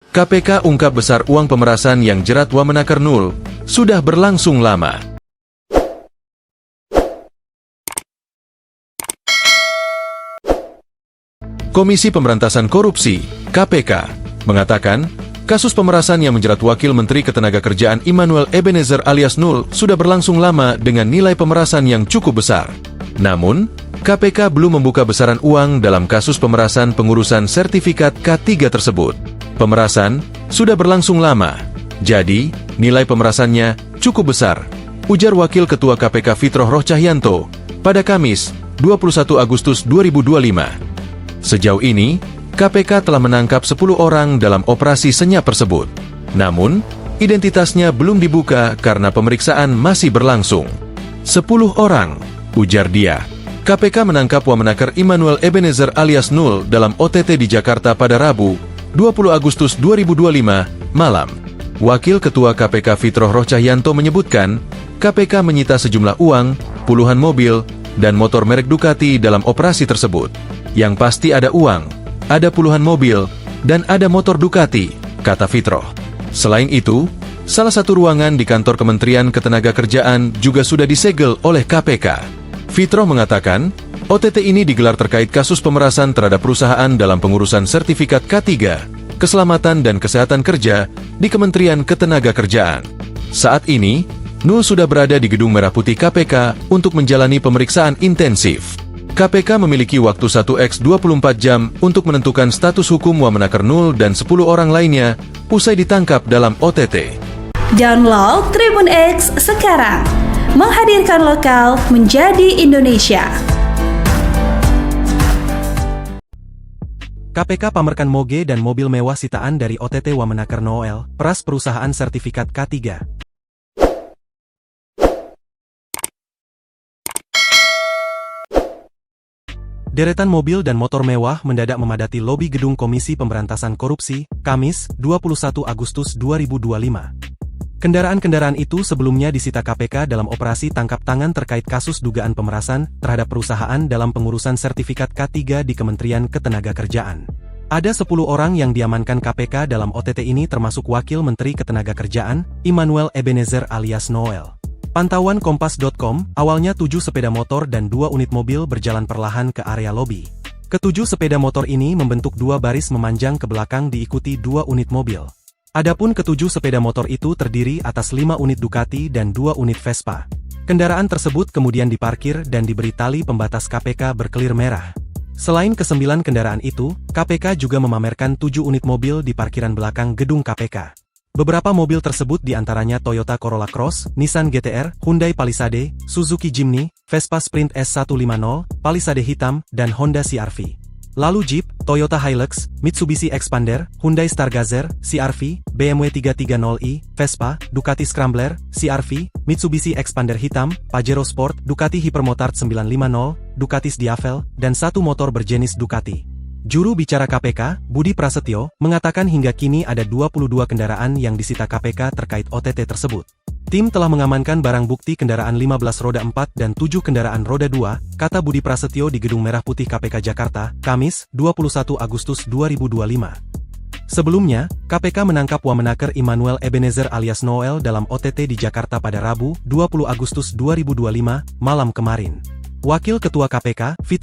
KPK ungkap besar uang pemerasan yang jerat Wamenaker Nul sudah berlangsung lama. Komisi Pemberantasan Korupsi, KPK, mengatakan, kasus pemerasan yang menjerat Wakil Menteri Ketenagakerjaan Immanuel Ebenezer alias Nul sudah berlangsung lama dengan nilai pemerasan yang cukup besar. Namun, KPK belum membuka besaran uang dalam kasus pemerasan pengurusan sertifikat K3 tersebut. Pemerasan sudah berlangsung lama, jadi nilai pemerasannya cukup besar, ujar Wakil Ketua KPK Fitroh Rohcahyanto pada Kamis, 21 Agustus 2025. Sejauh ini, KPK telah menangkap 10 orang dalam operasi senyap tersebut. Namun, identitasnya belum dibuka karena pemeriksaan masih berlangsung. 10 orang, ujar dia. KPK menangkap Wamenaker Immanuel Ebenezer alias Nul dalam OTT di Jakarta pada Rabu, 20 Agustus 2025, malam. Wakil Ketua KPK Fitroh Rohcahyanto menyebutkan, KPK menyita sejumlah uang, puluhan mobil, dan motor merek Ducati dalam operasi tersebut. Yang pasti ada uang, ada puluhan mobil, dan ada motor Ducati, kata Fitroh. Selain itu, salah satu ruangan di kantor Kementerian Ketenagakerjaan juga sudah disegel oleh KPK. Fitroh mengatakan, OTT ini digelar terkait kasus pemerasan terhadap perusahaan dalam pengurusan sertifikat K3, keselamatan dan kesehatan kerja di Kementerian Ketenagakerjaan. Saat ini, Nul sudah berada di Gedung Merah Putih KPK untuk menjalani pemeriksaan intensif. KPK memiliki waktu 1x24 jam untuk menentukan status hukum Wamenaker Nul dan 10 orang lainnya usai ditangkap dalam OTT. Download Tribun X sekarang, menghadirkan lokal menjadi Indonesia. KPK pamerkan moge dan mobil mewah sitaan dari OTT Wamenaker Noel, peras perusahaan sertifikat K3. Deretan mobil dan motor mewah mendadak memadati lobi gedung Komisi Pemberantasan Korupsi, Kamis, 21 Agustus 2025. Kendaraan-kendaraan itu sebelumnya disita KPK dalam operasi tangkap tangan terkait kasus dugaan pemerasan terhadap perusahaan dalam pengurusan sertifikat K3 di Kementerian Ketenagakerjaan. Ada 10 orang yang diamankan KPK dalam OTT ini termasuk Wakil Menteri Ketenagakerjaan, Immanuel Ebenezer alias Noel. Pantauan Kompas.com, awalnya 7 sepeda motor dan 2 unit mobil berjalan perlahan ke area lobi. Ketujuh sepeda motor ini membentuk 2 baris memanjang ke belakang diikuti 2 unit mobil. Adapun ketujuh sepeda motor itu terdiri atas 5 unit Ducati dan 2 unit Vespa. Kendaraan tersebut kemudian diparkir dan diberi tali pembatas KPK berkelir merah. Selain ke-9 kendaraan itu, KPK juga memamerkan 7 unit mobil di parkiran belakang gedung KPK. Beberapa mobil tersebut diantaranya Toyota Corolla Cross, Nissan GT-R, Hyundai Palisade, Suzuki Jimny, Vespa Sprint S150, Palisade hitam, dan Honda CR-V. Lalu Jeep, Toyota Hilux, Mitsubishi Expander, Hyundai Stargazer, CR-V, BMW 330i, Vespa, Ducati Scrambler, CR-V, Mitsubishi Expander hitam, Pajero Sport, Ducati Hypermotard 950, Ducati Diavel, dan 1 motor berjenis Ducati. Juru bicara KPK, Budi Prasetyo, mengatakan hingga kini ada 22 kendaraan yang disita KPK terkait OTT tersebut. Tim telah mengamankan barang bukti kendaraan 15 roda 4 dan 7 kendaraan roda 2, kata Budi Prasetyo di Gedung Merah Putih KPK Jakarta, Kamis, 21 Agustus 2025. Sebelumnya, KPK menangkap Wamenaker Immanuel Ebenezer alias Noel dalam OTT di Jakarta pada Rabu, 20 Agustus 2025, malam kemarin. Wakil Ketua KPK,